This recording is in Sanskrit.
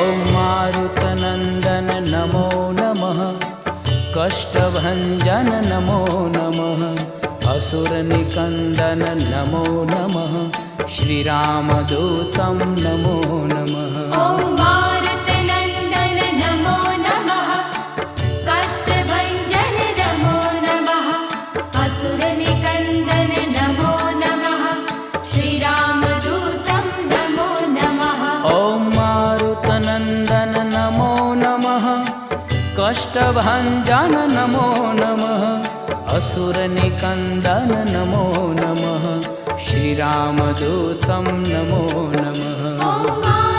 ॐ मारुतनन्दन नमो नमः, कष्टभञ्जन नमो नमः, असुरनिकन्दन नमो नमः, श्रीरामदूतं नमो नमः। ॐ मारुतनन्दन नमो नमः, कष्टभञ्जन नमो नमः, असुरनिकन्दन नमो नमः, श्रीरामदूतं नमो नमः। ॐ मारुतनन्दन नमो नमः, कष्टभञ्जन नमो नमः, असुरनिकन्दन नमो नमः, श्रीरामदूतं नमो नमः।